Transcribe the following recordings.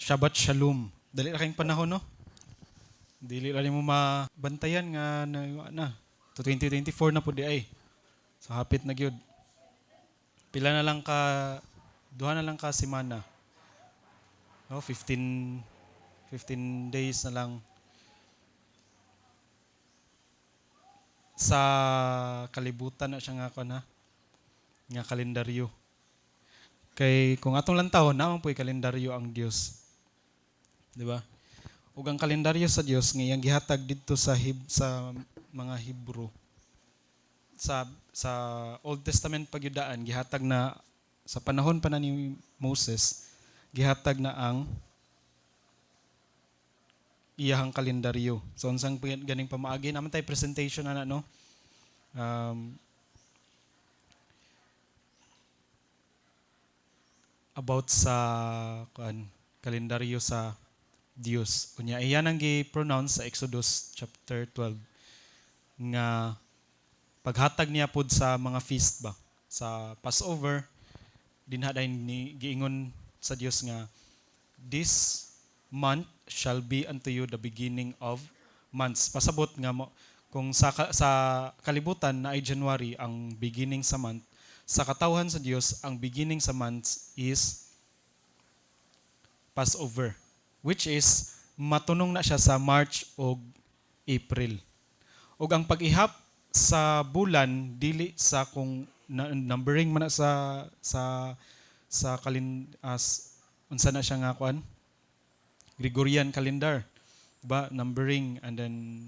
Shabbat Shalom. Dali ra kayong panahon, no? Dili ra mo mabantayan nga na to 2024 na po di ay. So hapit na gyud. Pila na lang ka duha na lang ka semana. No, 15 days na lang sa kalibutan na siya nga ko na nga kalendaryo. Kay kung atong lantaw naman po'y kalendaryo ang Dios. Di ba? Ug ang kalendaryo sa Dios nga iyang gihatag didto sa mga Hebro. Sa Old Testament pagyudaan gihatag na sa panahon pa na ni Moses gihatag na ang iyahang kalendaryo. So unsang ganing pamaagi naman tay presentation ana no. About sa kalendaryo sa Dios. Kunya iyan ang gi-pronounce sa Exodus chapter 12 nga paghatag niya pud sa mga feast ba sa Passover dinha ni giingon sa Dios nga this month shall be unto you the beginning of months. Pasabot nga kung sa kalibutan na ay January ang beginning sa month, sa katawhan sa Dios ang beginning sa months is Passover, which is matunong na siya sa March o April. Ug ang pag-ihap sa bulan dili sa kung numbering man na sa unsa na siya nga kuan Gregorian calendar ba numbering and then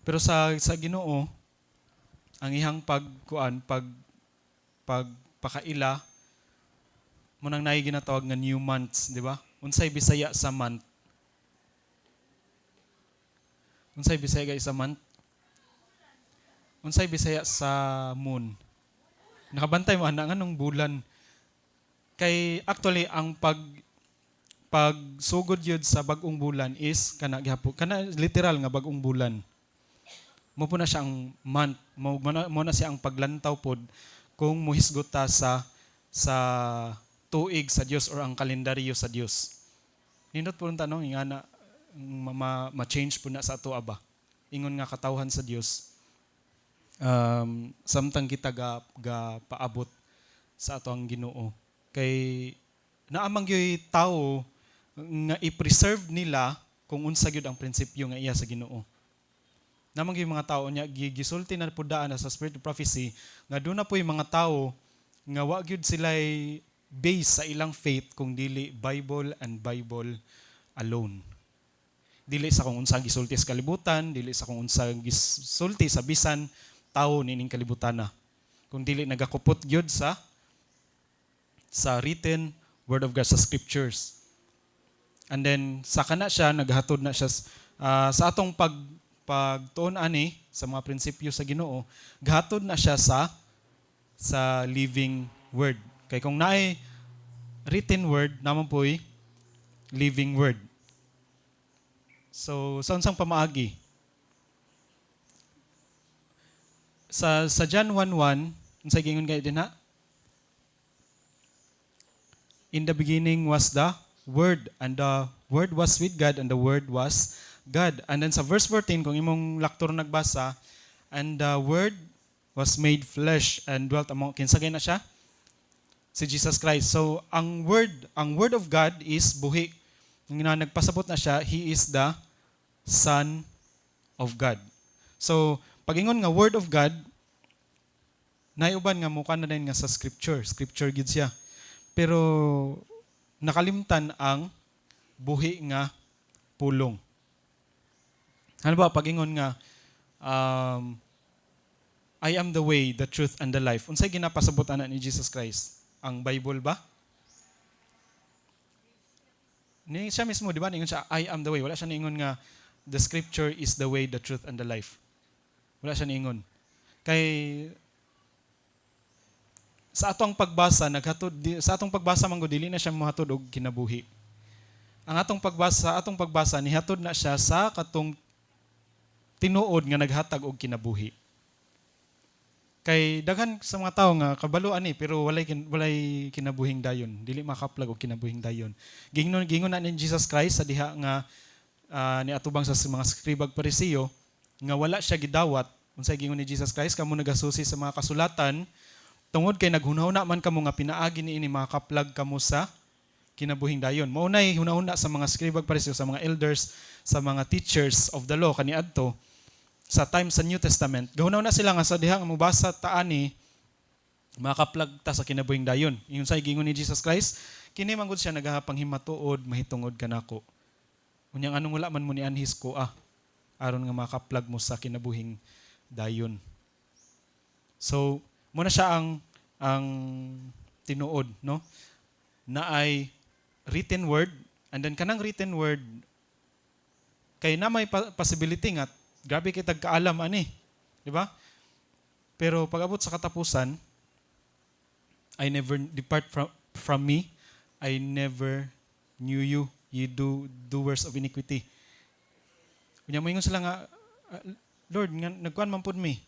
pero sa Ginoo ang ihang pagpakaila mo nang naay ginatawag nga new months, di ba? Unsay Bisaya sa month? Unsay Bisaya sa month? Unsay Bisaya sa moon? Nakabantay mo ana nganong bulan? Kay actually ang pagsugod yun sa bagong bulan is kana literal nga bagong bulan. Mo po na siya ang month, mo na siya ang paglantaw pod kung muhisgot ta sa tuig sa Dios or ang kalendaryo sa Dios. Nindot po ang tanong nga na ma-change po na sa ato aba. Ingon nga katawhan sa Dios. Samtang kita ga paabot sa ato ang Ginoo. Kay naamang yoy tao nga i-preserve nila kung unsa gyud ang prinsipyo nga iya sa Ginoo. Namang yung mga tao niya gisulti na pudaan na sa spirit of prophecy nga doon na po yung mga tao nga wa gyud sila base sa ilang faith kung dili Bible and Bible alone. Dili sa kung unsa gisulti sa kalibutan, dili sa kung unsa gisulti sa bisan tao nining kalibutana. Kung dili nagakupot gyud sa written word of God sa scriptures. And then sa kana siya naghatod na siya sa atong pagtuon ani sa mga prinsipyo sa Ginoo, gahatod na siya sa living word. Kay kung naay written word naman po'y living word. So sa unsang pamaagi sa John 1:1 unsay gingon kay dinha? In the beginning was the Word, and the Word was with God, and the Word was God. And then sa verse 14, kung imong laktor nagbasa, and the Word was made flesh and dwelt among, kinsagay na siya? Si Jesus Christ. So, ang Word of God is buhi. Nung nagpasabot na siya, He is the Son of God. So, pag-ingon nga Word of God, naiuban nga mukha na din nga sa Scripture. Scripture gid siya. Pero nakalimtan ang buhi nga pulong. Ano ba pag-ingon nga I am the way, the truth, and the life. Unsay ginapasabot ana ni Jesus Christ? Ang Bible ba? Ni siya mismo, di ba? Ningon siya, I am the way. Wala siya ningon nga the scripture is the way, the truth, and the life. Wala siya ningon. Kay sa atong pagbasa manggo dili na siya mohatod og kinabuhi. Ang atong pagbasa nihatod na siya sa katong tinuod nga naghatag og kinabuhi. Kay daghan sa mga tao nga kabaluan pero walay kinabuhing dayon. Dili makaplag og kinabuhing dayon. Gingon na ni Jesus Christ sa diha nga ni atubang sa mga skribag parisiyo nga wala siya gidawat. Unsay gingon ni Jesus Christ, kamo nagasusi sa mga kasulatan tungod kay naghunahuna man kamo nga pinaagi niini makaplag kamo sa kinabuhing dayon. Maunay hunahuna sa mga skribag parisiyo, sa mga elders, sa mga teachers of the law kaniadto sa time sa New Testament. Gahuna na sila nga sa diha nga mobasa ta ani makaplag ta sa kinabuhing dayon. Ingon sa gingon ni Jesus Christ, kini man gud siya nagapanghimattuod mahitungod kanako. Unyang anong wala man mo ni anhis ko aron nga makaplag mo sa kinabuhing dayon. So, mo na siya ang tinuod, no? Na ay written word, and then kanang written word kay na may possibility nga grabe kitag kaalam ani, di ba? Pero pag abot sa katapusan, I never depart from me. I never knew you. You doers of iniquity. Kunya moingon sila nga, Lord, nga nagkuan man pud mi.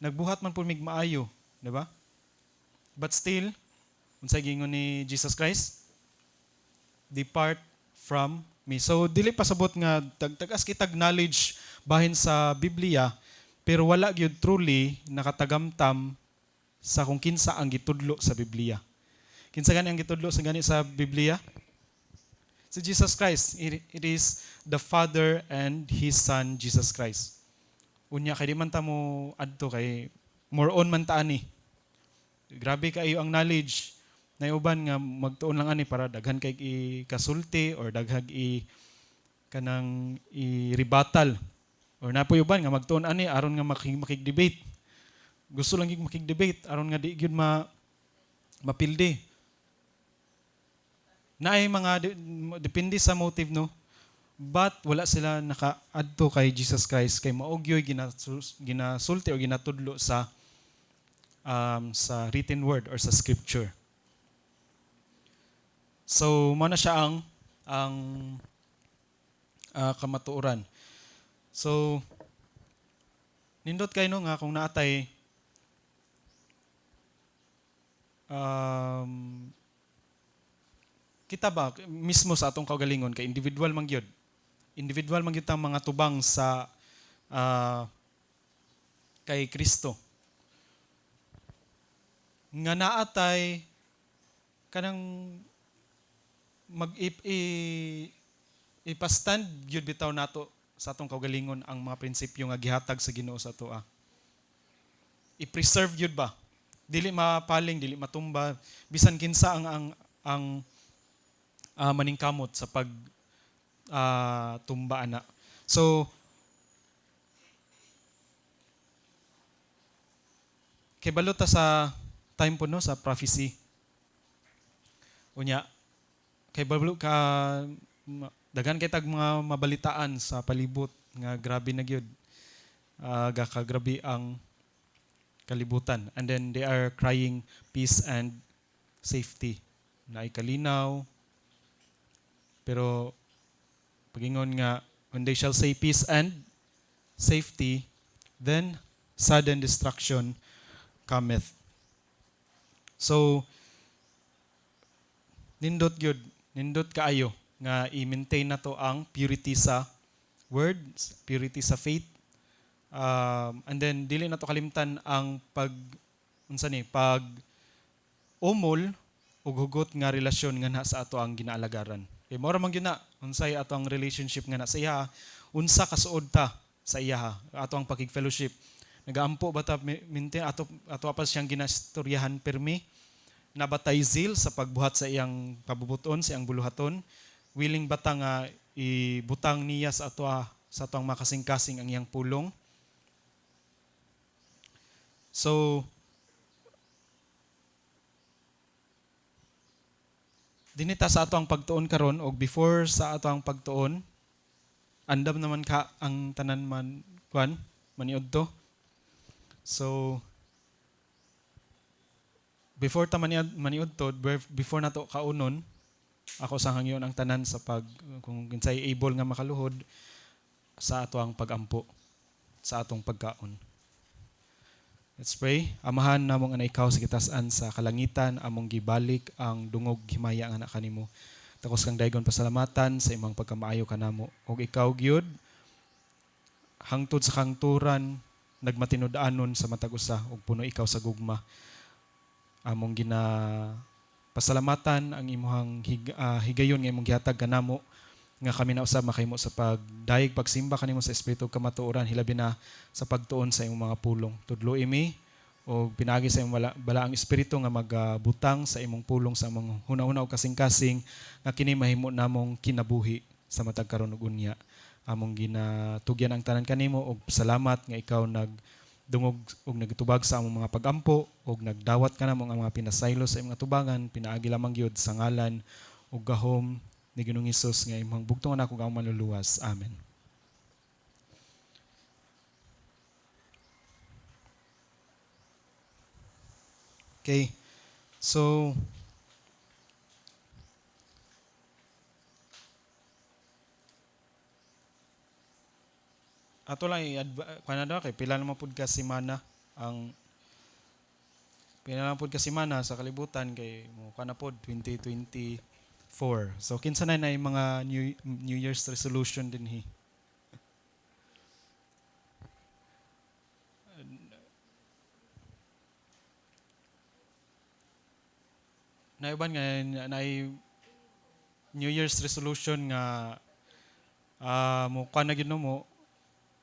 Nagbuhat man pud mig maayo, di ba? But still, unsay gingon ni Jesus Christ? Depart from me. So dili pasabot nga tagas kitag knowledge bahin sa Biblia, pero wala gyud truly nakatagamtam sa kung kinsa ang gitudlo sa Biblia. Kinsa gani ang gitudlo sa gani sa Biblia? Si Jesus Christ. It is the Father and His Son, Jesus Christ. Unya kay di man ta mo adto kay more on man ta ani. Grabe kayo ang knowledge. Na uban nga magtuon lang ani para daghan kay ikasulti or daghag kanang i-rebuttal. Or napoy uban nga magtuon ani aron nga makig-debate. Gusto lang gyud makig-debate aron nga di gyud mapildi. Naay mga depende sa motive, no. But wala sila nakaadto kay Jesus Christ kay maogyoy ginasulti o ginatudlo sa written word or sa scripture. So mo na siya ang kamatuoran. So, nindot kayo no nga kung naatay kita ba mismo sa atong kaugalingon kay individual man gyud. Individual man gyud tang mga tubang sa kay Kristo. Nga naatay kanang ipastand gyud bitaw nato sa atong kaugalingon ang mga prinsipyo nga gihatag sa Ginoo sa atoa. I-preserve yun ba? Dili mapaling, dili matumba, bisan kinsa ang maningkamot sa pag tumba ana. So kay balota sa time po no sa prophecy. Unya kay balot ka daghan kay tag mga mabalitaan sa palibot nga grabe na gyud. Gakagrabe ang kalibutan. And then they are crying peace and safety. Naay kalinaw. Pero pagingon nga when they shall say peace and safety, then sudden destruction cometh. So nindot kaayo nga i-maintain na to ang purity sa words, purity sa faith. And then dili na to kalimtan ang pag umol ug hugot nga relasyon nga na sa ato ang ginaalagaran. Kay mao ra man gyud na unsay ato ang relationship nga na sa iya, unsa kasuod ta sa iya, ato ang pakig-fellowship. Nagaampo ba ta maintain ato apas siyang ginastoryahan permi, nabatay zeal sa pagbuhat sa iyang pabubuton, sa iyang buluhaton. Willing ba ta nga ibutang niya sa atong makasing-kasing ang iyang pulong. So dinita sa ato ang pagtuon karon o before sa ato ang pagtuon, andam naman ka ang tanan maniud to. So before ta maniud to, before nato kaunon, ako sa hangyon ang tanan sa kung kinsay able nga makaluhod sa ato ang pagampo sa atong pagkaon. Let's pray. Amahan namong ana ikaw sa kitasan sa kalangitan, among gibalik ang dungog himaya nga anak kanimo. Takos kang daygon pasalamatan sa imong pagkamaayo kanamo. Og ikaw gyud hangtod sa kangturan nagmatinud-anon sa matag usa ug puno ikaw sa gugma. Among gina pasalamatan ang imong higayon nga imong gihatag kanamo nga kami na usab makahimo sa pagdayeg pagsimba kanimo sa espiritu ug kamatuoran hilabi na sa pagtuon sa imong mga pulong. Tudlo imi o pinagi sa imong balaang espiritu nga magbutang sa imong pulong sa among hunahuna ug kasing-kasing nga kini mahimo namong kinabuhi sa matag karon ug unya. Among ginatugyan ang tanan kanimo ug salamat nga ikaw nagdungog ug nagtubag sa among mga pagampo ug nagdawat ka namo ang mga pinasaylo sa imong tubangan pinaagi lamang gyud sa ngalan ug gahom ni Ginoong Hesus nga imong bugtongan ako ang manluluwas. Amen. Okay. So ato lang kanada kay pila naman pud ka semana ang pila naman pud ka semana sa kalibutan kay mo kana pod 2024. So kinsa na yung mga New Year's resolution din hi. Naiban nga na New Year's resolution nga mo kana gyud mo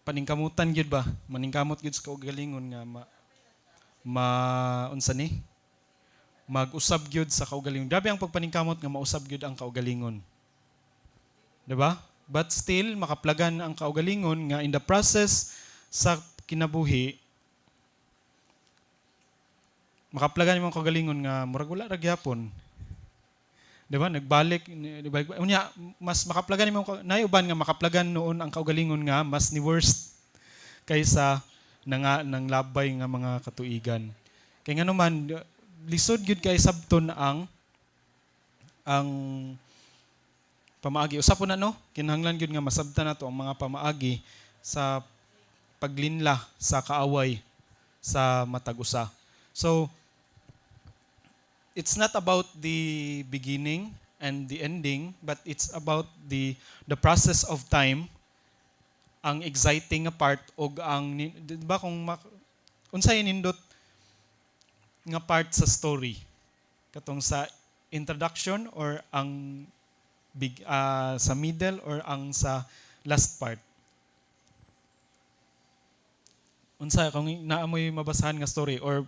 paningkamutan gyud ba? Maningkamot gyud sa kaugalingon nga unsa ni? Mag-usab gyud sa kaugalingon. Grabe ang pagpaningkamot nga mausab gyud ang kaugalingon. 'Di ba? But still makaplagan ang kaugalingon nga in the process sa kinabuhi makaplagan imong kaugalingon nga murag wala ra gyapon. 'Di ba? Nagbalik unya mas makaplagan imong nayuban nga makaplagan noon ang kaugalingon nga mas ni worst kaysa nang labay nga mga katuigan. Kay ngano man lisod gyud kay sabton ang pamaagi. Usapon na no, kinahanglan gyud nga masabtan nato ang mga pamaagi sa paglinla sa kaaway sa matag usa. So it's not about the beginning and the ending, but it's about the process of time, ang exciting nga part og ang di ba kung unsay nindot nga part sa story katong sa introduction or ang sa middle or ang sa last part. Unsa kung naamoy mabasahan nga story or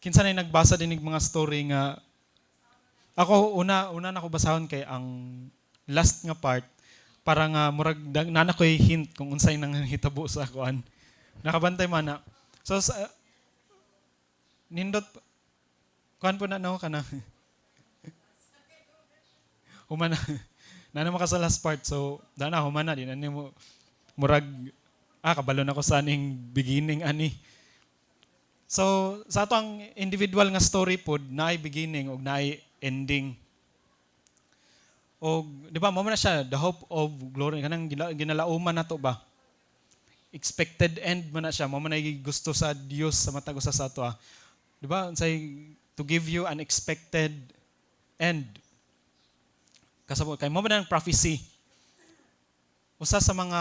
kinsa na nagbasa dinig mga story nga ako una nako basahon kay ang last nga part para nga murag nana ko'y hint kung unsay nang hitabo sa kuan. Nakabantay man na. So nindot kuan po na no kana. Humana. Nana mo ka sa last part. So dana humana din ani mo murag kabalo na ko sa aning beginning ani. So sa ato ang individual nga story pod naay beginning ug naay ending. O, di ba, mo na siya, the hope of glory. Kanang ginalauman na to ba? Expected end mo na siya. Mo na gusto sa Diyos sa matag usa sa ato. Di ba, say, to give you an expected end. Kasabot, kay mo na ng prophecy. Usa sa mga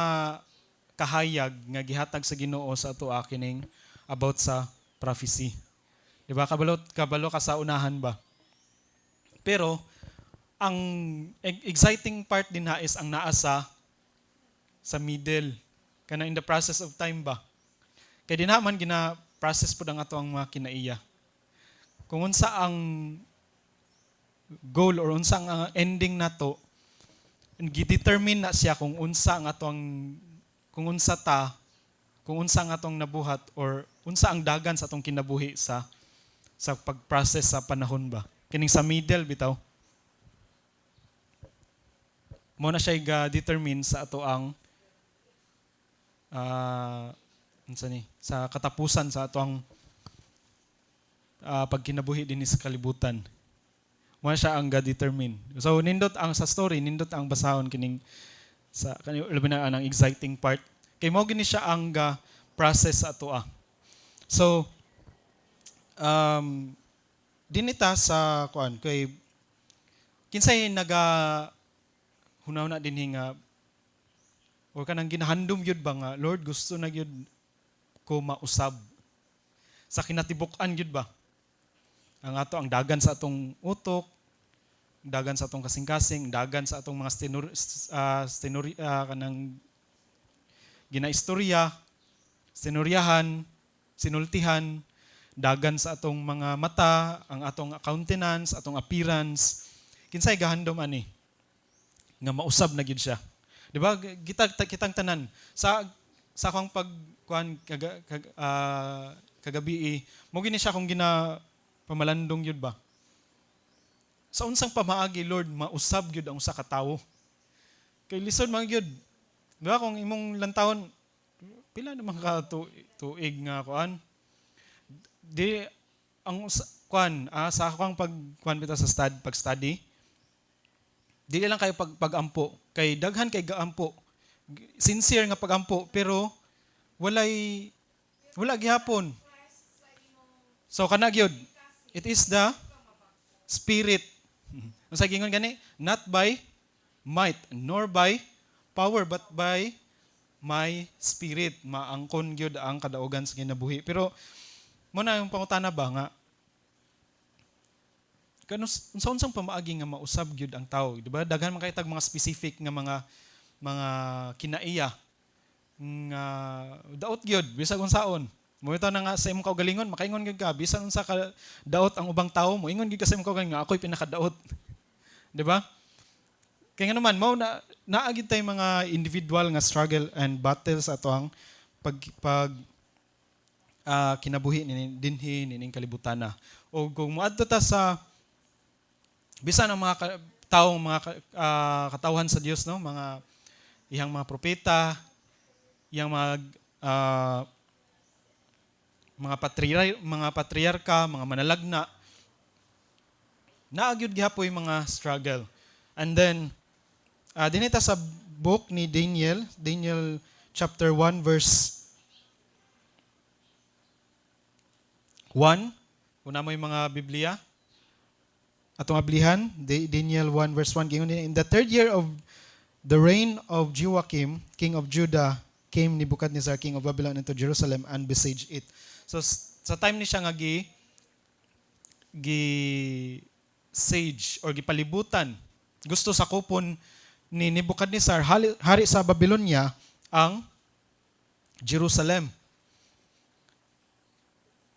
kahayag nga gihatag sa Ginoo sa ato kining about sa prophecy. Di ba, kabalo ka sa unahan ba? Pero, ang exciting part din na is ang naasa sa middle. Kana in the process of time ba? Kaya di naman gina-process po ang ato ang mga kinaiya. Kung unsa ang goal or unsa ang ending nato, gidetermine na siya kung unsa ang atong kung unsa ang atong nabuhat or unsa ang dagan sa atong kinabuhi sa pag-process sa panahon ba. Kining sa middle bitaw. Mo na siya ga-determine sa ato ang sa katapusan sa ato ang pagkinabuhi din sa kalibutan. Mo na siya ang ga-determine. So nindot ang sa story, nindot ang basahon kining sa kanyo labi na ang exciting part. Kay mao gini siya ang process sa ato. So dinita sa kuan kay kinsay hunaw na dinhi nga o kanang ginahandom yun ba nga Lord gusto na yun ko mausab sa kinatibuk-an yun ba ang ato ang dagan sa atong utok, dagan sa atong kasing-kasing, dagan sa atong mga kanang ginaistorya, sinuryahan, sinultihan, dagan sa atong mga mata, ang atong countenance, atong appearance. Kinsay gahandom ani nga mausab na gyud siya. Di ba? Kitang tanan sa akong pagkuan kagabi mo gini siya kung pamalandong yun ba? Sa unsang pamaagi, Lord, mausab yun ang usa ka tawo. Kay lisod mga yun. Diba kung imong lantawon, pila naman ka tuig nga kuan? Di, ang kuan, sa akong pagkuan bitaw sa pag-study, di lang kayo pagampo. Kay daghan kay gaampo. Sincere nga pagampo, pero wala gihapon. So kanag yun, it is the Spirit. Ang sa gingon gani, not by might, nor by power, but by my Spirit. Maangkon gyud ang kadaugan sa kinabuhi. Pero, muna yung pangutana ba nga, unsang pamaagi nga mausab gyud ang tao, di ba? Daghan man kay tag mga specific nga mga kinaiya nga daot gyud bisag unsaon. Mo'ito na nga sa imong kaugalingon, makaingon gyud ka bisan unsa ka daot ang ubang tawo mo, ingon gyud ka sa imong kaugalingon nga ako'y pinakadaot. Di ba? Kaya nga naman mao naagid tay mga individual nga struggle and battles ato ang kinabuhi dinhi nining kalibutan na. O kung moadto ta sa bisan ang mga taong mga katawhan sa Dios, no, mga ihang mga propeta, iyang mga patriarka, mga manalagna, naagyud gihapoy mga struggle. And then dinita sa book ni Daniel chapter 1 verse 1, una mo yung mga Biblia, atong ablihan, Daniel 1 verse 1, in the third year of the reign of Joachim, king of Judah, came Nebuchadnezzar, king of Babylon, into Jerusalem and besieged it. So sa time ni siya nga siege or gipalibutan, gusto sa kupon ni Nebuchadnezzar hari sa Babylonia ang Jerusalem.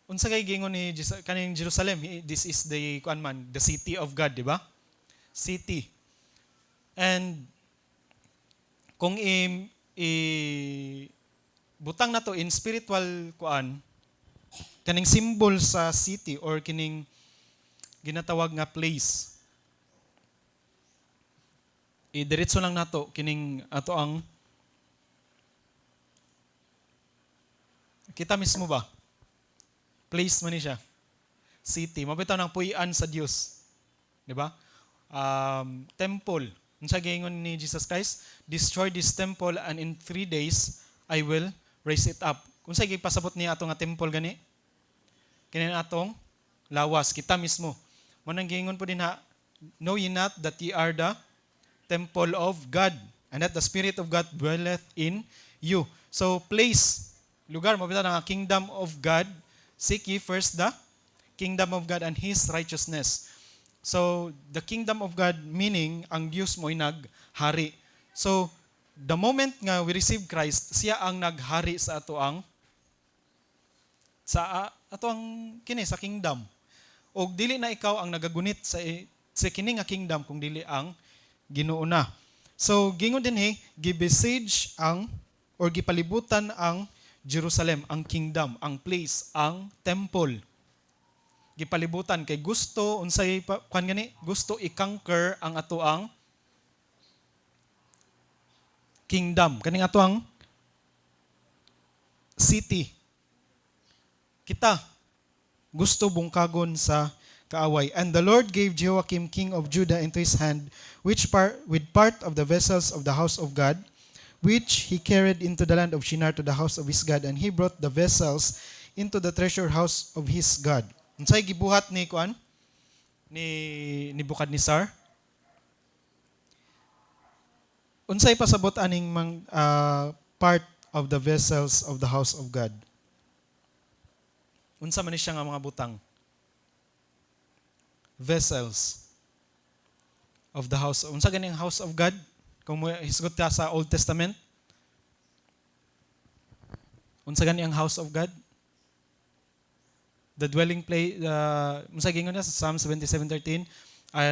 Unsa kay gingon ni kaning Jerusalem? This is the the city of God, di ba? City. And kung butang na to in spiritual kaning symbol sa city or kining ginatawag nga place. Diretso lang nato kining ato ang kita mismo ba? Place man ni siya. City. Mabitaw ng puy-an sa Dios. Di ba? Temple. Unsa gingon ni Jesus Christ? Destroy this temple and in 3 days I will raise it up. Unsa gipasabot niya ato nga temple gani? Kinin atong lawas, kita mismo. Manang gingon po din know ye not that ye are the temple of God, and that the Spirit of God dwelleth in you. So place, lugar, mabita ng kingdom of God, seek ye first the kingdom of God and His righteousness. So, the kingdom of God meaning, ang Diyos mo'y naghari. So, the moment nga we receive Christ, siya ang naghari sa ato ang kini sa kingdom. O dili na ikaw ang nagagunit sa kini nga kingdom kung dili ang Ginoo na. So gingon din gibesiege or gipalibutan ang Jerusalem, ang kingdom, ang place, ang temple. Gipalibutan kay gusto unsay gusto i-conquer ang ato ang kingdom, kaning ato ang city. Kita gusto bungkagon sa kaaway. And the Lord gave Jehoiakim king of Judah into his hand, with part of the vessels of the house of God, which he carried into the land of Shinar to the house of his God, and he brought the vessels into the treasure house of his God. Unsay gibuhat ni kuan ni Nebukadnezar? Unsay pasabot aning part of the vessels of the house of God? Unsa man ni siya nga mga butang? Vessels of the house. Unsa ganing house of God? Kung mo hisgot ka sa Old Testament, unsa gani ang house of God? The dwelling place, unsa gingon niya sa Psalm 77:13,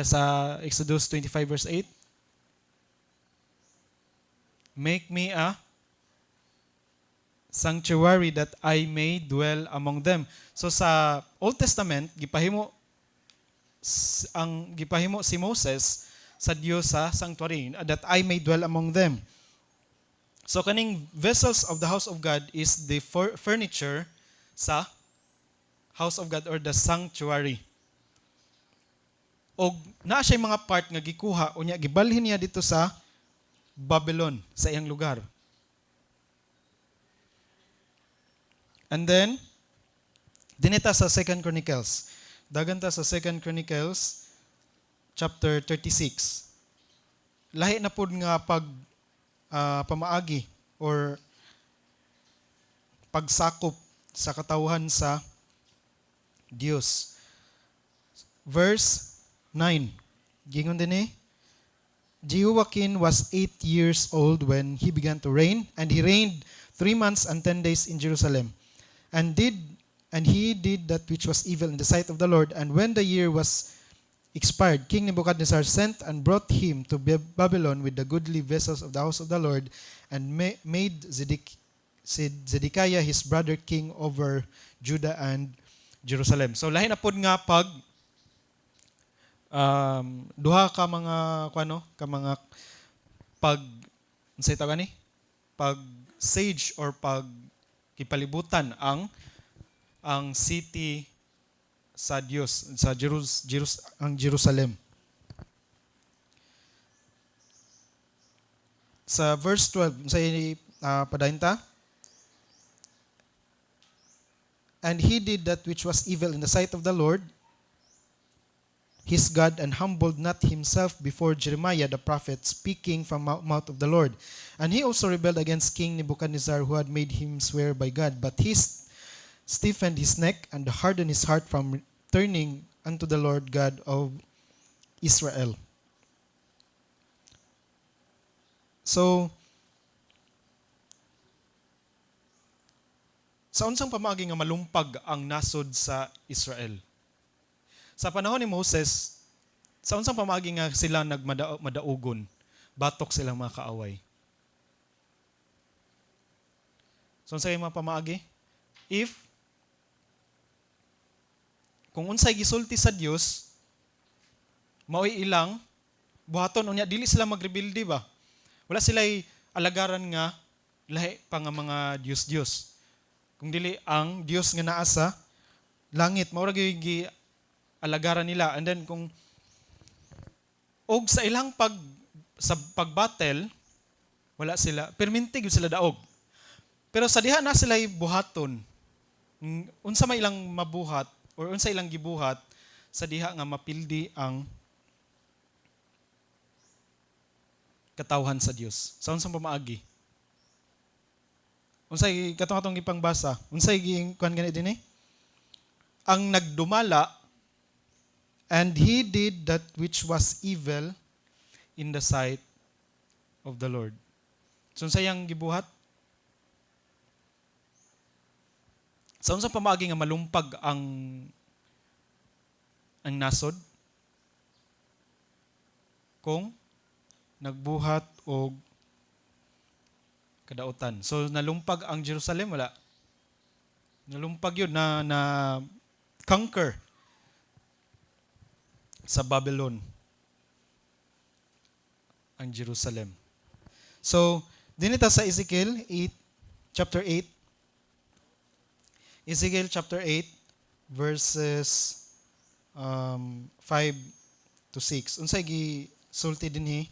sa Exodus 25 verse 8. Make me a sanctuary that I may dwell among them. So sa Old Testament, gipahimo si Moses sa Dios sa sanctuary that I may dwell among them. So kaning vessels of the house of God is the furniture sa house of God or the sanctuary. Og naa siya mga part nga gikuha unya gibalhin niya dito sa Babylon, sa iyang lugar. And then dinita sa 2 Chronicles. Daganta sa 2 Chronicles chapter 36. Lahi na pud nga pamaagi or pagsakop sa katawhan sa Dios. Verse 9. Gingon dinhi, Jehoiakim was 8 years old when he began to reign, and he reigned 3 months and 10 days in Jerusalem. And he did that which was evil in the sight of the Lord. And when the year was expired, King Nebuchadnezzar sent and brought him to Babylon with the goodly vessels of the house of the Lord, and made Zedekiah his brother king over Judah and Jerusalem. So lahi na pod nga pag duha ka mga pag unsay tawag ni? Pag siege or pag kipalibutan ang city sa Dios sa Jerusalem. Sa verse 12 say padayon. And he did that which was evil in the sight of the Lord his God, and humbled not himself before Jeremiah the prophet, speaking from mouth of the Lord. And he also rebelled against King Nebuchadnezzar, who had made him swear by God. But he stiffened his neck and hardened his heart from turning unto the Lord God of Israel. So, sa unsang pamaagi nga malumpag ang nasod sa Israel? Sa panahon ni Moses, sa unsang pamaagi nga sila nagmadaugon, batok silang mga kaaway. So unsay mga pamaagi? Kung unsay gisulti sa Dios, mao'y ilang buhaton unya dili sila magrebilde ba? Wala sila'y alagaran nga lahi pa nga mga Dios. Kung dili ang Dios nga naa sa langit, mao ra gyud alagaran nila. And then kung og sa ilang pagbattle, wala sila, permintig sila daog. Pero sa diha na sila'y buhaton, unsa may ilang mabuhat or unsa ilang gibuhat, sa diha nga mapildi ang katawhan sa Dios. Sa unsang pamaagi? Unsay katong ipangbasa? Unsay kuan gani dinhi? Ang nagdumala, and he did that which was evil in the sight of the Lord. So unsay gibuhat? Sa unsang pamaagi nga malumpag ang nasod? Kung nagbuhat og kadautan. So nalumpag ang Jerusalem, wala. Nalumpag yun na conquer sa Babylon ang Jerusalem. So dinita sa Ezekiel chapter 8, Ezekiel chapter 8 verses 5 to 6. Unsay sulti dinhi?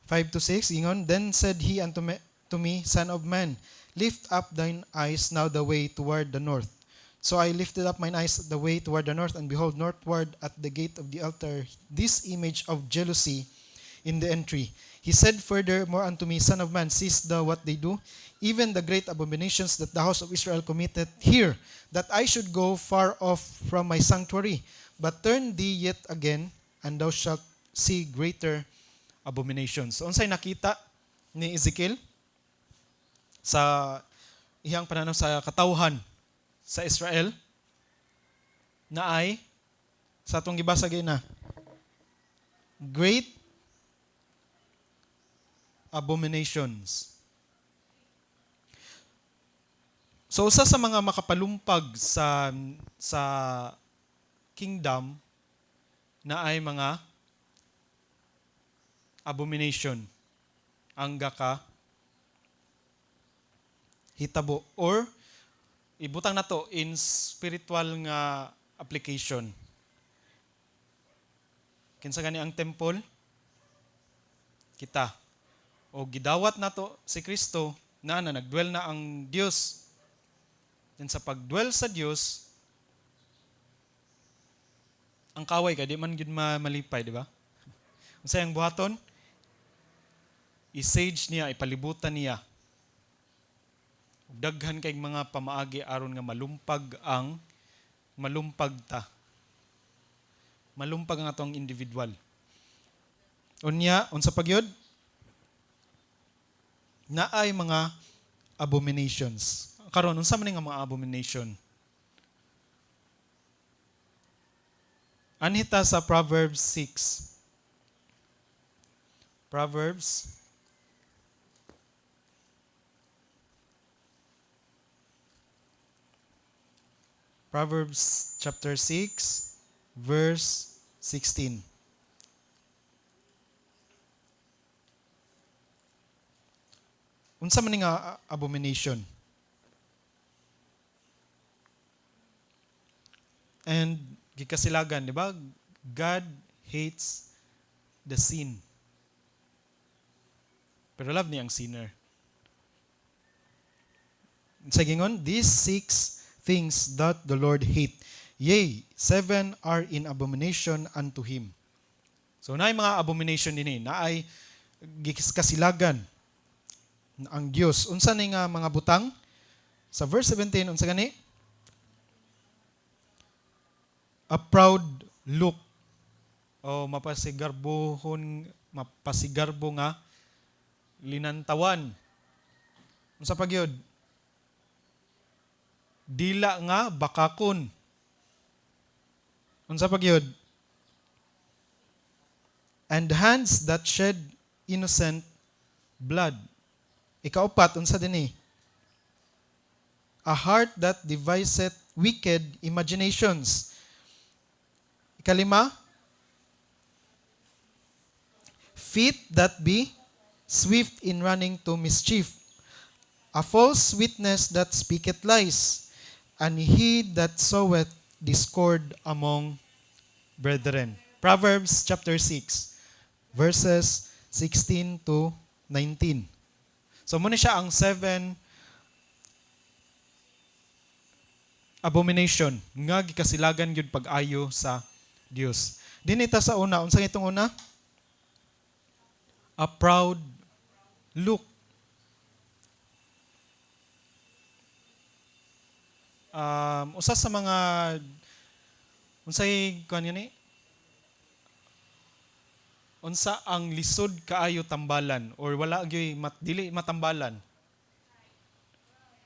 5 to 6, ingon, then said he to me, Son of man, lift up thine eyes now the way toward the north. So I lifted up mine eyes the way toward the north, and behold, northward at the gate of the altar, this image of jealousy in the entry. He said furthermore unto me, Son of man, seest thou what they do? Even the great abominations that the house of Israel committed here, that I should go far off from my sanctuary. But turn thee yet again, and thou shalt see greater abominations. So, unsay nakita ni Ezekiel sa iyang pananaw sa katawhan sa Israel na ay sa atong gibasa na great abominations. So usa sa mga makapalumpag sa kingdom na ay mga abomination ang gaka hitabo, or ibutang nato in spiritual nga application. Kinsa gani ang temple? Kita. O gidawat nato si Kristo na nagdwell na ang Dios. Then sa pagdwell sa Dios, ang kaway ka di man gyud malipay, di ba? Unsay ang buhaton? I-sage niya, ipalibutan niya. Daghan kay mga pamaagi aron nga malumpag ta. Malumpag ang atong individual. Unya, unsa pagyod? Naay mga abominations. Karon unsa man nga mga abomination? Anhita sa Proverbs 6. Proverbs chapter 6, verse 16. Unsa man nga abomination? And gikasilagan, di ba? God hates the sin. Pero love niya ang sinner. Sa gingon, these 6 things that the Lord hate, yea, 7 are in abomination unto him. So naay mga abomination dinhi, naay gikasilagan ang Dios. Unsa ni nga mga butang? Sa verse 17, unsa gani? A proud look. O mapasigarbo nga linantawan. Unsa pagyod? Dila nga bakakon. Unsa pagyod? And hands that shed innocent blood. Ikaupat, unsa dinhi? A heart that deviseth wicked imaginations. Ikalima, feet that be swift in running to mischief. A false witness that speaketh lies, and he that soweth discord among brethren. Proverbs chapter 6, verses 16 to 19. So muna siya ang 7 abomination nga gikasilagan gyud pag-ayo sa Dios. Dinita sa una, unsa itong una? A proud look. Usa sa mga unsay kuan ni? Unsa ang lisod kaayo tambalan or wala gyud dili matambalan?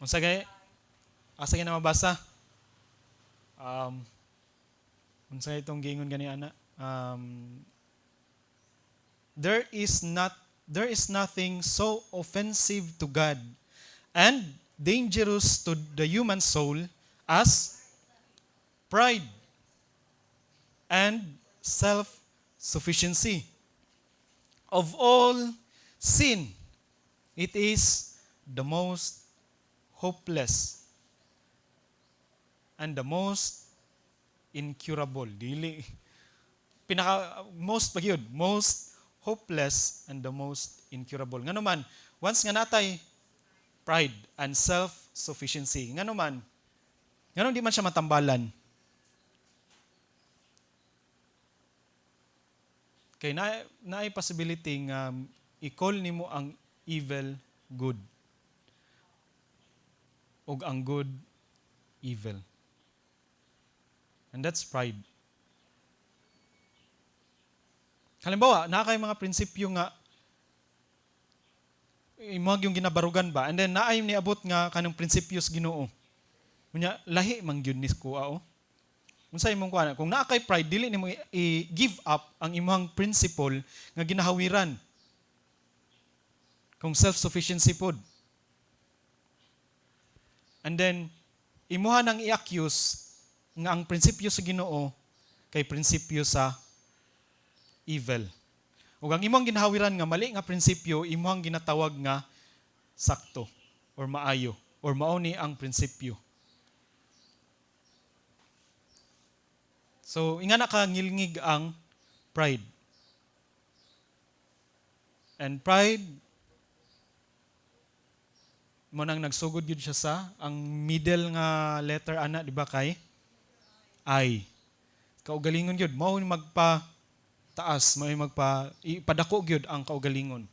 Unsa gay? Asa gyud na mabasa? Unsa itong gingon gani ana? There is nothing so offensive to God and dangerous to the human soul as pride and self-sufficiency. Of all sin, it is the most hopeless and the most incurable. Dili pinaka most pagyud, most hopeless and the most incurable. Ngano man, once nga natay pride and self-sufficiency, ngano man, ngano di man siya matambalan. Kay naay possibility nga i-call nimo ang evil good ug ang good evil. And that's pride. Halimbawa, nakay mga prinsipyo nga imong yung ginabarugan ba, and then naay niabot nga kanang prinsipyo sa Ginoo. Unya lahi man gyud ni kuha o. Unsay imong kuha? Kung naa kay pride, dili nimo i-give up ang imong principle nga ginahawiran. Kung self-sufficiency pod. And then imuha nang i-accuse nga ang prinsipyo sa Ginoo kay prinsipyo sa evil. Ug ang imong ginahawiran nga mali nga prinsipyo, imong ginatawag nga sakto or maayo or mao ni ang prinsipyo. So, ingana ka ngilngig ang pride. And pride, mo nang nagsugod yun siya sa, ang middle nga letter, ana, di ba kay? I. Kaugalingon yun. Mao ni magpa-taas, mao ni ipadako yun ang kaugalingon.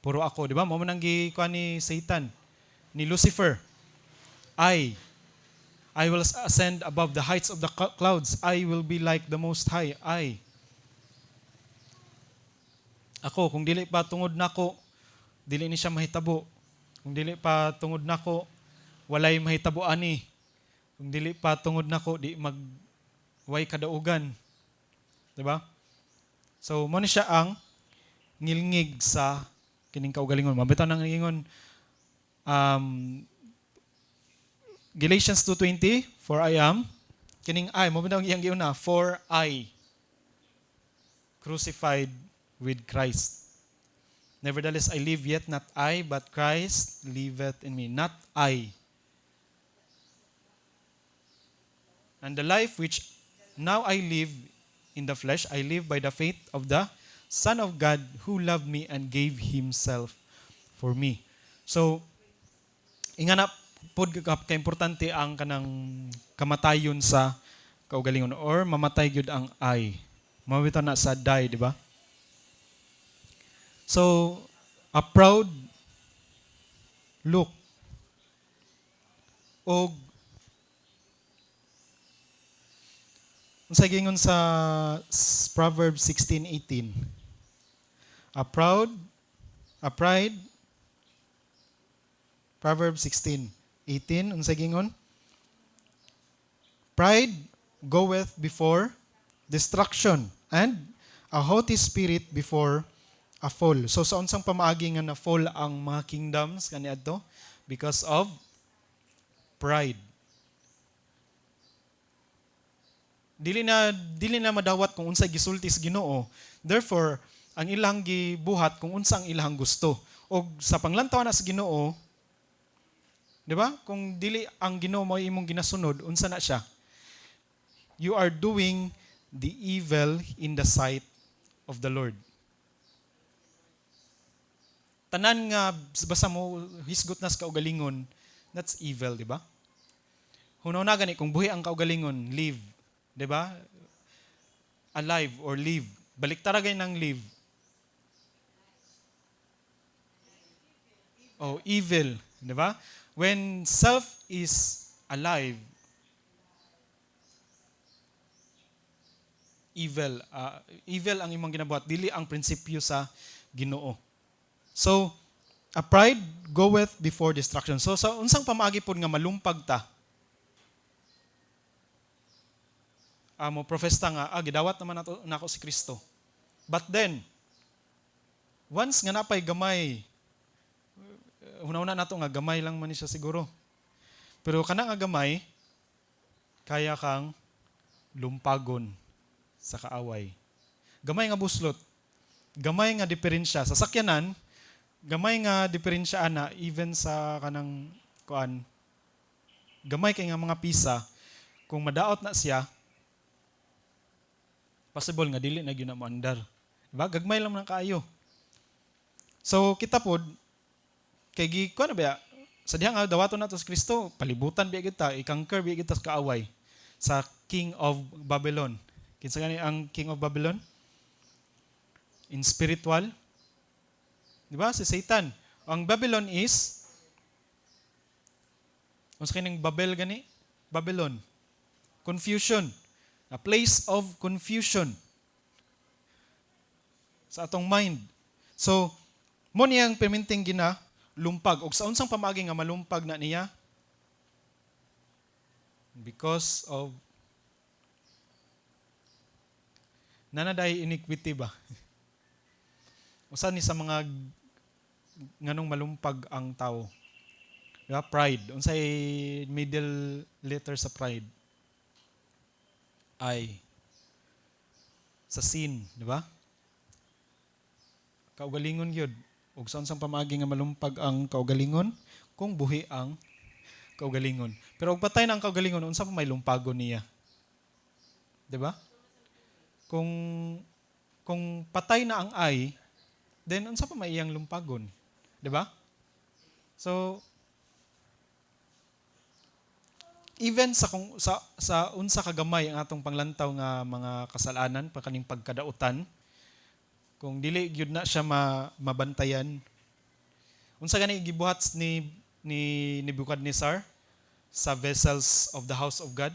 Puro ako, di ba? Mao man ang gikuha ni Satan, ni Lucifer. I will ascend above the heights of the clouds. I will be like the Most High. Ako, kung dili pa tungod nako, dili ni siya mahitabo. Kung dili pa tungod nako, walay mahitabo ani. Kung dili pa tungod nako, di way kadaugan. Diba? So, mo ni siya ang ngilngig sa kining kaugalingon. Mabitaw nang ingon, Galatians 2:20, for I am, kining I, mo ba iyang giuna, for I, crucified with Christ. Nevertheless, I live, yet not I, but Christ liveth in me. Not I. And the life which now I live in the flesh, I live by the faith of the Son of God who loved me and gave Himself for me. So, inganap, pod ka importante ang kanang kamatayon sa kaugalingon or mamatay gyud ang I. Mawita na sa die, di ba? So, a proud look og unsay gingon sa Proverbs 16:18. A pride, Proverbs 16:18, unsay gingon? Pride goeth before destruction, and a haughty spirit before a fall. So sa unsang pamaagi nga na fall ang mga kingdoms kaniadto? Because of pride. Dili na madawat kung unsay gisulti sa Ginoo. Therefore, ang ilang gibuhat kung unsang ilang gusto. Og sa panglantaw na sa Ginoo, di ba? Kung dili ang Ginoo mo imong ginasunod, unsa na siya? You are doing the evil in the sight of the Lord. Tanan nga basta mo hisgot na sa kaugalingon, that's evil, di ba? Hunaw na gani kung buhi ang kaugalingon, live, di ba? Alive or live. Balik taragay ng live. Oh, evil, di ba? When self is alive, evil ang imong ginabuhat, dili ang prinsipyo sa Ginoo. So, a pride goeth before destruction. So, sa unsang pamaagi pod nga malumpag ta, mo profesta nga, gidawat naman nako si Kristo. But then, once nga napay gamay, una nato nga gamay lang man ni siya siguro. Pero kana nga gamay, kaya kang lumpagon sa kaaway. Gamay nga buslot, gamay nga diferensya sa sakyanan, gamay nga diferensya ana even sa kanang kuan. Gamay kay nga mga pisa, kung madaot na siya, possible nga dili na gyud na moandar. Diba? Gagmay lang man kaayo. So kita pod kay kuan na ba sa diha nga dawaton nato sa Kristo, palibutan biya kita, i-conquer biya kita sa kaaway sa King of Babylon. Kinsa gani ang King of Babylon? In spiritual, di ba? Si Satan. Ang Babylon is unsa kining Babel gani? Babylon. Confusion. A place of confusion sa atong mind. So, mo niyang perminting gina lumpag. Og sa unsang pamaagi nga malumpag na niya? Because of nanaday iniquity ba? Usa ni sa mga nganong malumpag ang tao. Diba? Pride. Unsay middle letter sa pride? I. Sa sin, di ba? Kaugalingon yun. Ug sa unsang pamaagi nga malumpag ang kaugalingon kung buhi ang kaugalingon. Pero og patay na ang kaugalingon, unsa pa may lumpagon niya? Di ba? Kung patay na ang I, then unsa pa may iyang lumpagon? Di ba? So even sa unsa kagamay ang atong panglantaw nga mga kasalanan pa kaning pagkadautan, kung dili gyud na siya mabantayan, unsa gani gibuhat ni Nebuchadnezzar sa vessels of the house of God?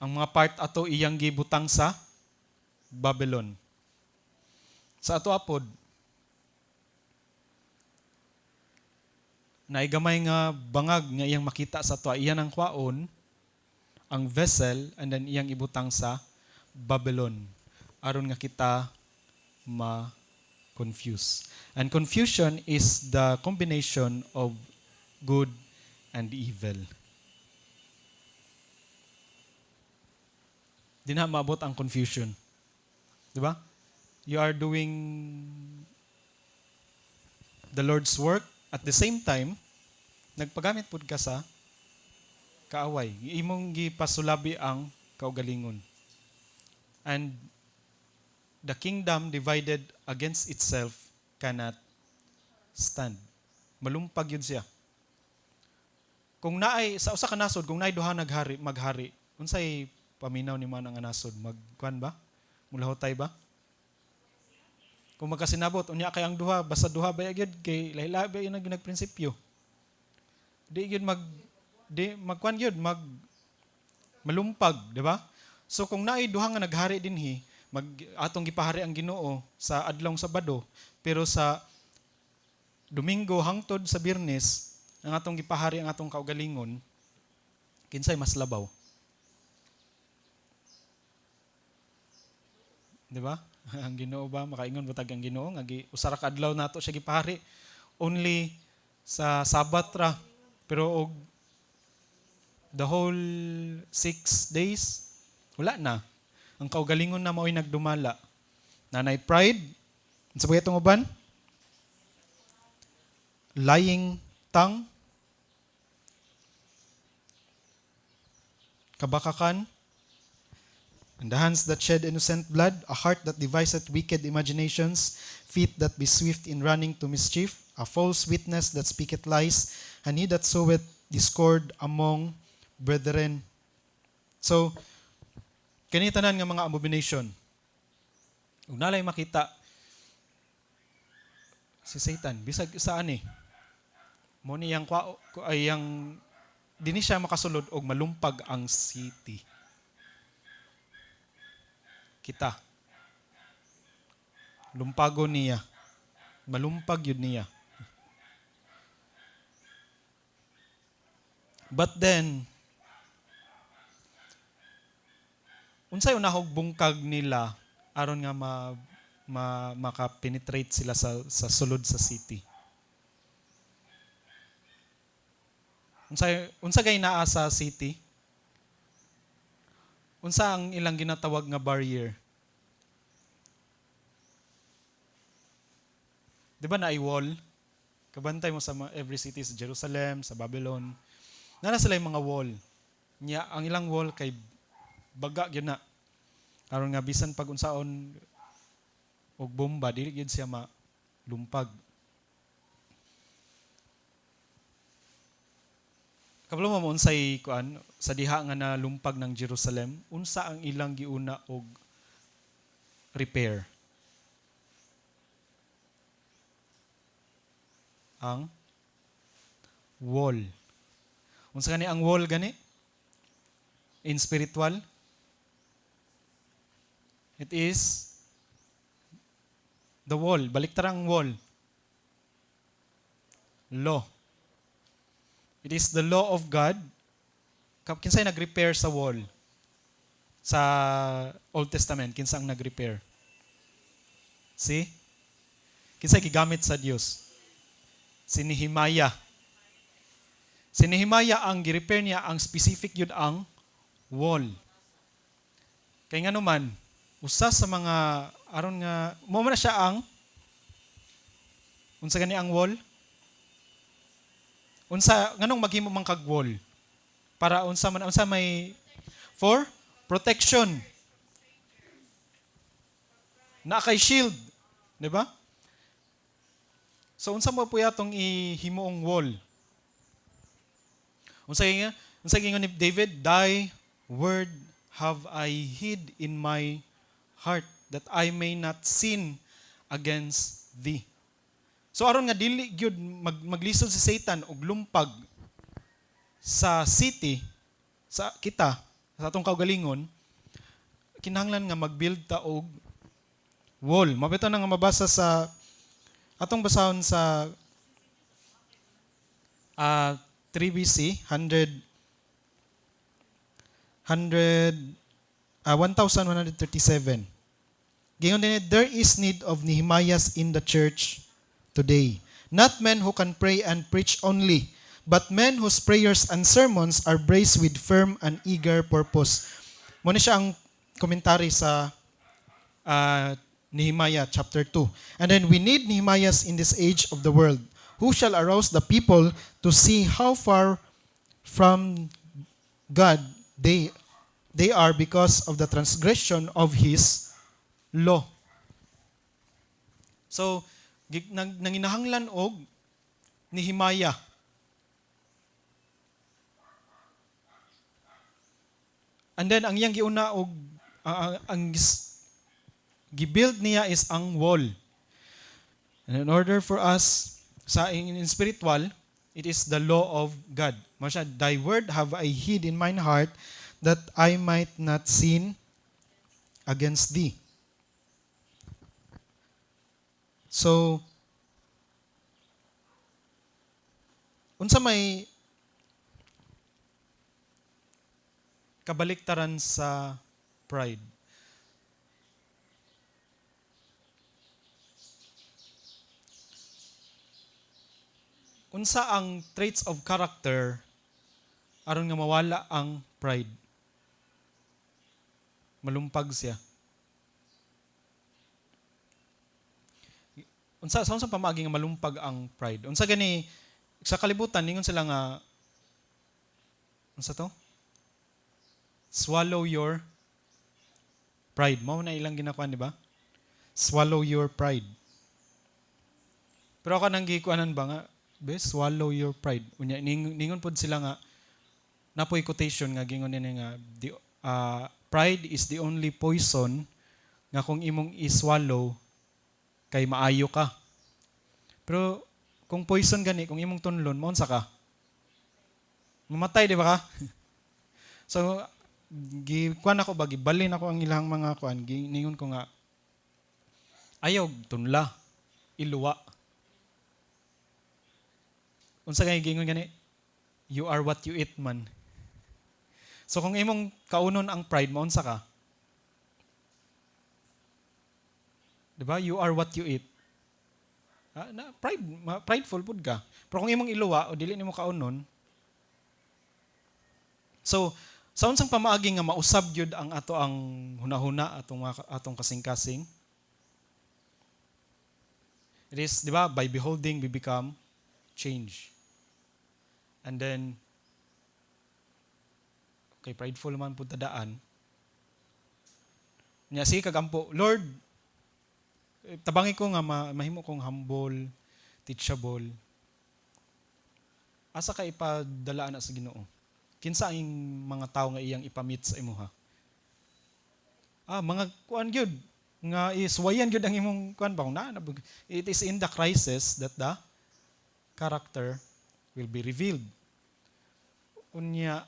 Ang mga part ato iyang gibutang sa Babylon. Sa ato apod, naigamay nga bangag nga iyang makita sa ato, iyan ang kwaon, ang vessel, and then iyang ibutang sa Babylon. Aron nga kita ma-confuse. And confusion is the combination of good and evil. Di na maabot ang confusion. Di ba? You are doing the Lord's work, at the same time, nagpagamit pud ka sa kaaway. Imong gipasulabi ang kaugalingon. And the kingdom divided against itself cannot stand. Malumpag yun siya. Kung naay sa usa ka nasod, kung naay duha maghari, unsay paminaw ni man ang nasod? Magkuan ba? Mulahotay ba? Kung magkasinabot, unya kay ang duha, basta duha ba gyud kay lahi-lahi yun ang nagprinsipyo. Di gyud magkuan gyud malumpag, di ba? So kung naay duha nga naghari dinhi, atong gipahari ang Ginoo sa adlong Sabado, pero sa Domingo hangtod sa Biyernes, ang atong gipahari ang atong kaugalingon, kinsay mas labaw? Di ba? Ang Ginoo ba makaingon butag ang Ginoo nga usa ra ka adlaw nato siya gipahari only sa Sabat ra, pero og the whole 6 days wala na. Ang kaugalingon na mao'y nagdumala. Nanay pride, sa bagay itong uban, lying tongue, kabakakan, and the hands that shed innocent blood, a heart that deviseth wicked imaginations, feet that be swift in running to mischief, a false witness that speaketh lies, and he that soweth discord among brethren. So, kani tanan nga mga abomination. Ug nalay makita si Satan bisag saan ni. Mo ni yang dinhi siya makasulod og malumpag ang city. Kita. Lumpago niya. Malumpag yun niya. But then, unsay unahog bungkag nila aron nga maka-penetrate sila sa sulod sa city. Unsa gay naa sa city? Unsa ang ilang ginatawag nga barrier? Di ba na ay wall? Kabantay mo sa every city, sa Jerusalem, sa Babylon. Nana sila yung mga wall. Ang ilang wall kay baga yun na. Aron nga bisan pag unsaon og bomba dili gyud siya malumpag. Kabalo mo unsay kuan sa diha nga nalumpag ng Jerusalem, unsa ang ilang giuna og repair? Ang wall. Unsa gani ang wall gani? In spiritual, it is the wall. Baliktara ang wall. Law. It is the law of God. Kinsay nag-repair sa wall? Sa Old Testament, kinsa ang nag-repair? Si? Kinsay gigamit sa Dios? Si Nehemiah. Si Nehemiah ang gi-repair niya, ang specific yun ang wall. Kaya nga naman, usa sa mga aron nga mo man siya ang unsa gani ang wall? Unsa nganong maghimo man kag wall? Para unsa may for protection. Na kay shield, di ba? So unsa mo po yatong ihimuong wall? Unsa gingon ni David, "Thy word have I hid in my heart that I may not sin against thee." So aron nga dili gyud maglisod si Satan og lumpag sa city sa kita sa atong kaugalingon, kinahanglan nga magbuild ta og wall. Mabito na nga mabasa sa atong basahon sa 3 BC 1137. Gingon din, "There is need of Nehemiahs in the church today. Not men who can pray and preach only, but men whose prayers and sermons are braced with firm and eager purpose." Muna siya ang komentary sa Nehemiah chapter 2. "And then we need Nehemiahs in this age of the world, who shall arouse the people to see how far from God they are because of the transgression of His law." So, nanginahanglan og Nehemiah. And then, ang iyang giuna og ang gibuild niya is ang wall. And in order for us, in spiritual, it is the law of God. Masya, "Thy word have I hid in mine heart, that I might not sin against thee." So, unsa may kabaliktaran sa pride? Unsa ang traits of character aron nga mawala ang pride? Malumpag siya. Unsa pamaagi nga malumpag ang pride? Unsa gani sa kalibutan ningon sila nga unsa to? Swallow your pride. Mao na ilang ginakuan, di ba? Swallow your pride. Pero ako nang gikuanan ba nga, swallow your pride. Unya ningon pod sila nga napoy quotation nga gingon nila nga pride is the only poison nga kung imong i-swallow kay maayo ka. Pero kung poison gani, kung imong tunlon, maunsa ka? Mamatay, di ba ka? So, gikuan ako ba, gibalin ako ang ilang mga kuan, ningon ko nga, ayaw tunla, iluwa. Unsa kay gingon gani? You are what you eat man. So kung imong kaunon ang pride, maunsa ka? Diba? You are what you eat. Prideful pud ka. Pero kung imong iluwa o dili nimo kaunon, so sa unsang pamaagi nga mausab gyud ang ato ang hunahuna atong kasing-kasing? It is, di ba, by beholding we become change. And then okay, prideful man pud tadaan. Nya sige kagampo, Lord, tabangi ko nga mahimo kong humble, teachable. Asa ka ipadala na sa Ginoo? Kinsa ang mga tao nga iyang ipamit sa imuha? Mga kuan gyud nga iswayan gyud ang imong kuan ba na it is in the crisis that the character will be revealed. Unya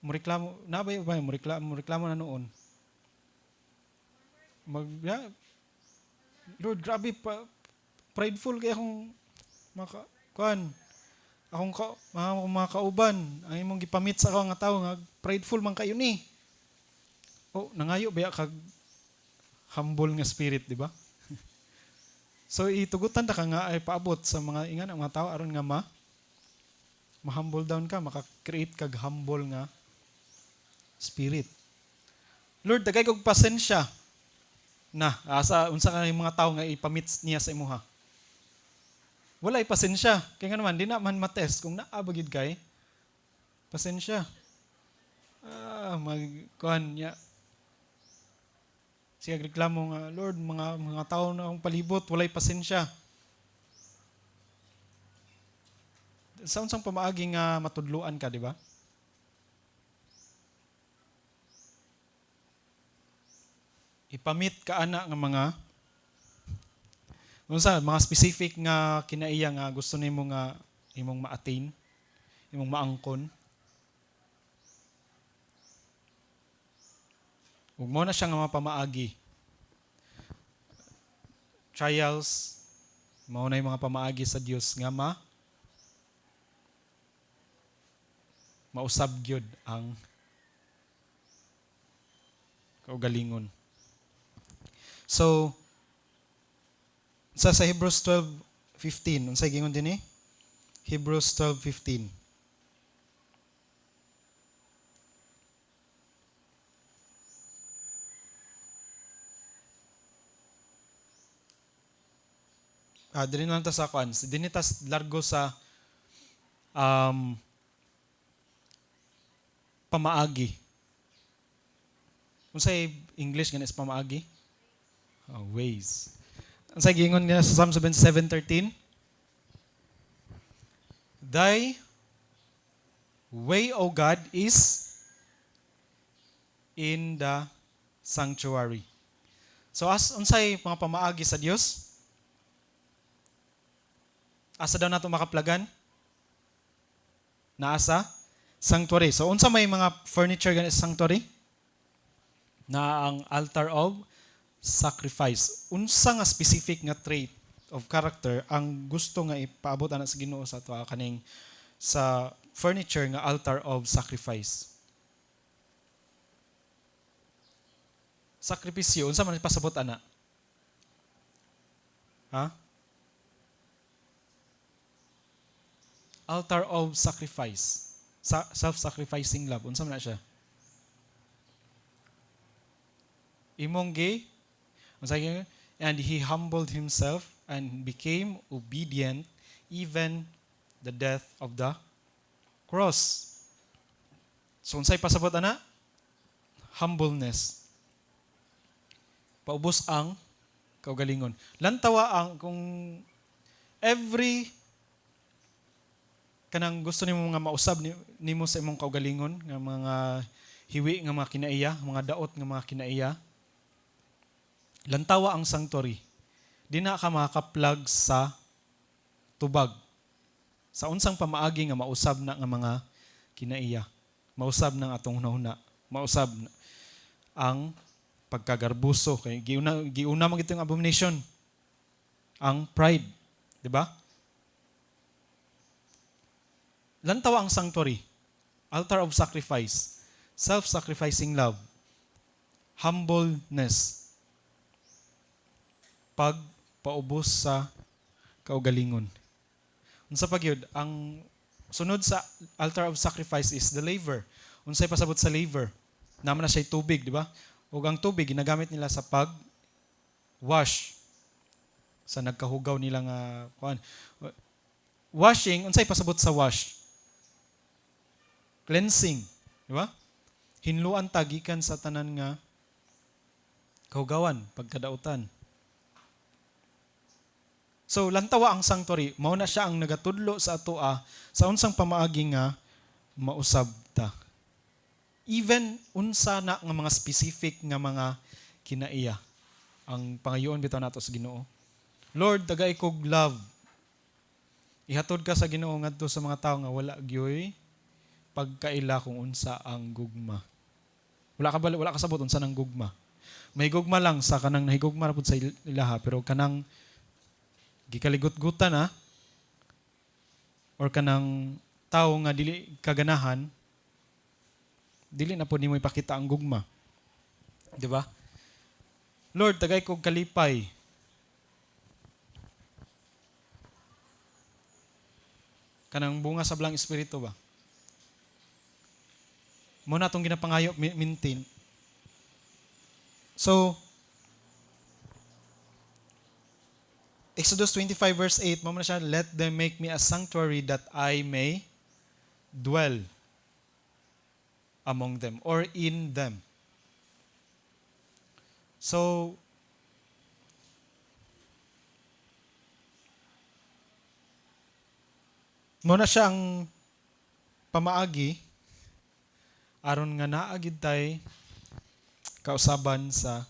moreklamo na ba moreklamo na noon. Lord, grabe prideful kay akong kuan. Akong mga kauban, ang imong gipamit sa ako nga tao nga prideful man kayo ni. Nangayo baya kag humble nga spirit, di ba? So itugutan ta ka nga ay paabot sa mga ingan ang mga tao aron nga ma-humble down ka, maka-create kag humble nga spirit. Lord, dagay kog pasensya. Asa unsa ka mga tao nga ipamit niya sa imuha? Wala pasensya. Kaya nga naman, di na man matest kung naabagid kay pasensya. Magkuhan niya. Siya reklamo nga, Lord, mga tao na akong palibot, walay pasensya. Sa unsang pamaagi nga matudluan ka, di ba? Ipamit ka ana nga mga specific nga kinaiya nga gusto nimo nga imong ma-attain, imong maangkon. Ug mo na siya nga mapamaagi. Trials, mao na yung mga pamaagi sa Dios nga mausab gyud ang kaugalingon. So, sa Hebrews 12:15, unsay gingon dinhi? Hebrews 12:15. Dili lang ta sa kuan. Dinhi ta largo sa pamaagi. Unsay English nga is pamaagi? Ways. Ang sa gingon niya sa Psalm 77:13, Thy way, O God, is in the sanctuary. So unsay mga pamaagi sa Dios? Asa daw nato makaplagan? Naasa sanctuary. So unsa may mga furniture ganit sa sanctuary? Na ang altar of sacrifice. Unsa nga specific nga trait of character ang gusto nga ipaabot ana sa Ginoo sa ato kaning sa furniture nga altar of sacrifice. Sakripisyo unsa man ipasabot ana? Altar of sacrifice. Self-sacrificing love. Unsa man na siya? Imong and he humbled himself and became obedient even the death of the cross. So unsay pasabot ana? Humbleness. Paubos ang kaugalingon. Lantawa ang kung every kanang gusto nimo nga mausab nimo sa imong kaugalingon nga mga hiwi nga mga kinaiya, mga daot nga mga kinaiya. Lantawa ang sanctuary. Di na ka makaplag sa tubag. Sa unsang pamaagi nga mausab na nga mga kinaiya. Mausab ng atong hunahuna. Mausab na ang pagkagarbuso. Kay giuna man gitong abomination. Ang pride. Di ba? Lantawa ang sanctuary. Altar of sacrifice. Self-sacrificing love. Humbleness. Pagpaubos sa kaugalingon. Unsa pa gyud ang sunod sa altar of sacrifice is the laver. Unsay pasabot sa laver? Naman na siya tubig, di ba? Ug ang tubig ginagamit nila sa pag-wash. Sa nagkahugaw nila nga kuan. Washing, unsay pasabot sa wash? Cleansing, di ba? Hinluan tagikan sa tanan nga kahugawan, pagkadautan. So lantawa ang sanctuary, mao na siya ang nagatudlo sa atoa sa unsang pamaagi nga mausab ta. Even unsa na nga mga specific nga mga kinaiya ang pangayoon bitaw nato sa Ginoo. Lord, dagay kog love. Ihatod ka sa Ginoo ngadto sa mga tawo nga wala gyoy pagkaila kung unsa ang gugma. Wala ka sabot unsa nang gugma. May gugma lang sa kanang nahigugma ra pud sa ilaha pero kanang gikaligot-gutan or kanang tao nga dili kaganahan, dili na po nimo ipakita ang gugma. Di ba? Lord, tagay kog kalipay. Kanang bunga sa belang espiritu ba? Mo na itong ginapangayo, maintain. So, Exodus 25 verse 8, mo na siya, let them make me a sanctuary that I may dwell among them or in them. So, mo na siya ang pamaagi aron nga naagid tay kausaban sa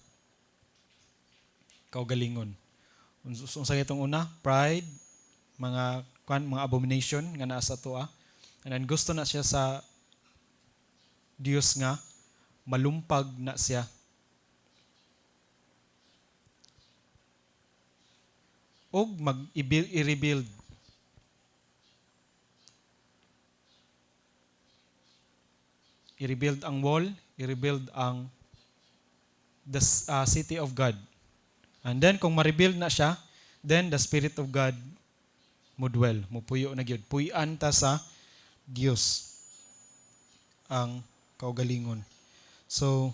kaugalingon. Unsa itong una? Pride, mga abomination nga naa sa tuwa. And then gusto na siya sa Dios nga malumpag na siya. Og i-rebuild. I-rebuild ang wall, i-rebuild ang the city of God. And then, kung ma-rebuild na siya, then the Spirit of God mo dwell, mo puyo na gyud. Puy-an ta sa Dios ang kaugalingon. So,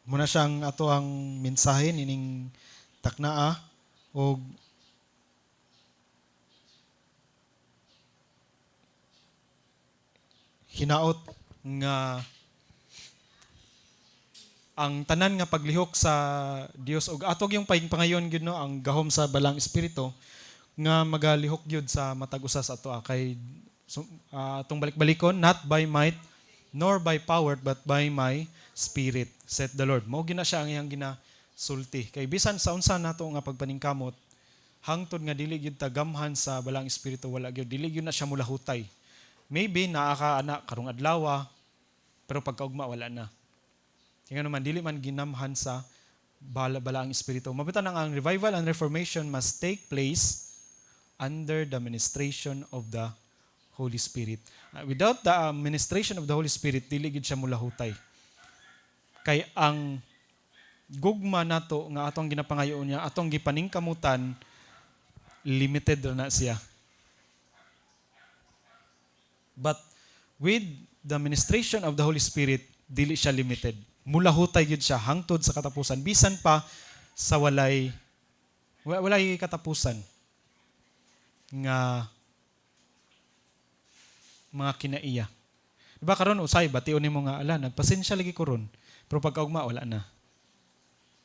muna siyang ato ang mensahe nining taknaa o hinaot nga ang tanan nga paglihok sa Dios ug atog yung pangayon gyud no ang gahom sa balang espiritu nga magalihok gyud sa matag usa sa ato kay atong balik-balikon, not by might nor by power but by my spirit, said the Lord. Mao gina siya ang iyang ginasulti kay bisan sa unsa nato nga pagpaningkamot hangtod nga dili gyud tagamhan sa balang espiritu, wala gyud, dili gyud na siya mulahutay. Maybe naa ka ana karong adlaw pero pagkaugma wala na. Kaya naman, dili man ginamhan sa bala-bala ang espiritu. Mabitan ang revival and reformation must take place under the ministration of the Holy Spirit. Without the ministration of the Holy Spirit, dili gid siya mulahutay. Kay ang gugma nato nga atong ginapangayoon niya, atong gipaningkamutan, limited na siya. But with the ministration of the Holy Spirit, dili siya limited. Mulahutay gyud siya hangtod sa katapusan bisan pa sa walay katapusan nga mga kinaiya. Diba karon usay bation nimo nga ala nagpasensya lagi ko ron pero pagkaugma wala na.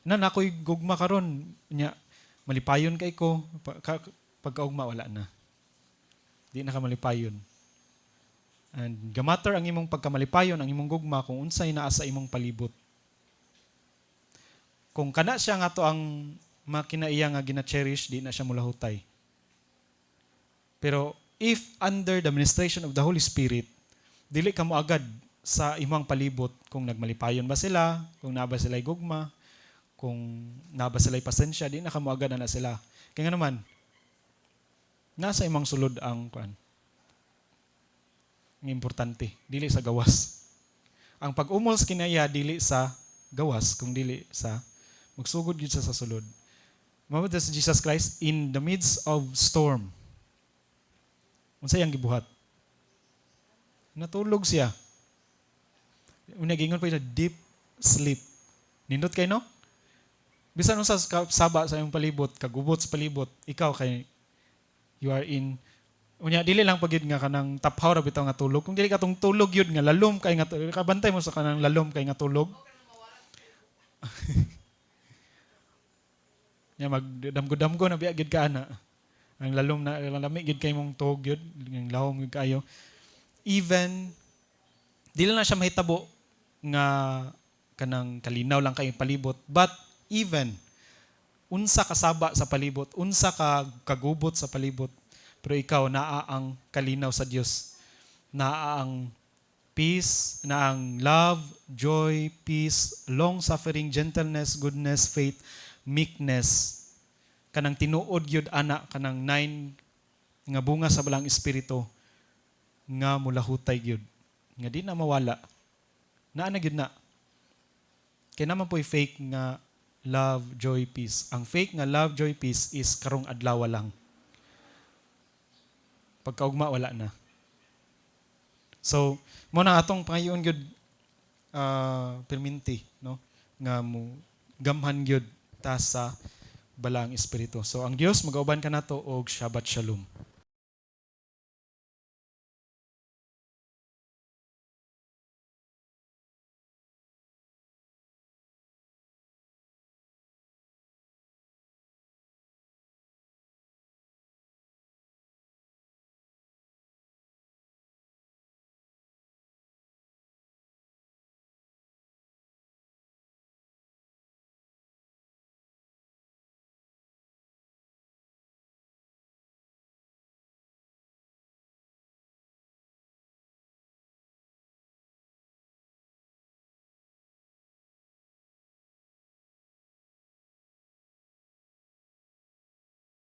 Na ako'y gugma karon nya malipayon kay ko pagkaugma wala na. Di na ka malipayon. And gamatter ang imong pagkamalipayon, ang imong gugma kung unsay naa sa imong palibot. Kung kana siya nga to ang makinaiya nga gina-cherish, di na siya mulahutay. Pero if under the ministration of the Holy Spirit, dili ka mo agad sa imong palibot kung nagmalipayon ba sila, kung naa ba sila'y gugma, kung naa ba sila'y pasensya, di na ka mo agad na sila. Kaya nga naman, nasa imong sulod ang kuan. Ang importante, dili sa gawas. Ang pag-umol sa kinaya, dili sa gawas, kung dili sa magsugod yun sa sulod. Mabuti sa Jesus Christ, in the midst of storm, unsay ang gibuhat? Natulog siya. Unagingon pa yun na deep sleep. Nindot kayo, no? Bisan nung sa saba sa iyong palibot, kagubot sa palibot, ikaw kay you are in Unya dili lang pagid nga kanang taphaw ra bitaw nga tulog. Kung dili ka tong tulog yun nga lalom kay nga kabantay mo sa kanang lalom kay nga tulog. Nya magdamgo-damgo na biya gid ka ana. Ang lalom na lami gid kay mong tuog yun, ang lahom gid kayo. Even dili na siya mahitabo nga kanang kalinaw lang kay palibot, but even unsa kasaba sa palibot, unsa ka kagubot sa palibot, pero ikaw naa ang kalinaw sa Dios. Naa ang peace, naa ang love, joy, peace, long-suffering, gentleness, goodness, faith, meekness. Kanang tinuod gyud ana kanang 9 nga bunga sa balang espiritu nga mulahutay gyud. Nga di na mawala. Naa na gyud na. Kaya naman po'y fake nga love, joy, peace. Ang fake nga love, joy, peace is karong adlaw lang. Pagkaugma, wala na. So, muna atong pangayon gyud perminti, no? Nga mo gamhan gyud ta sa balang espiritu. So, ang Dios magauban ka nato og Shabbat Shalom.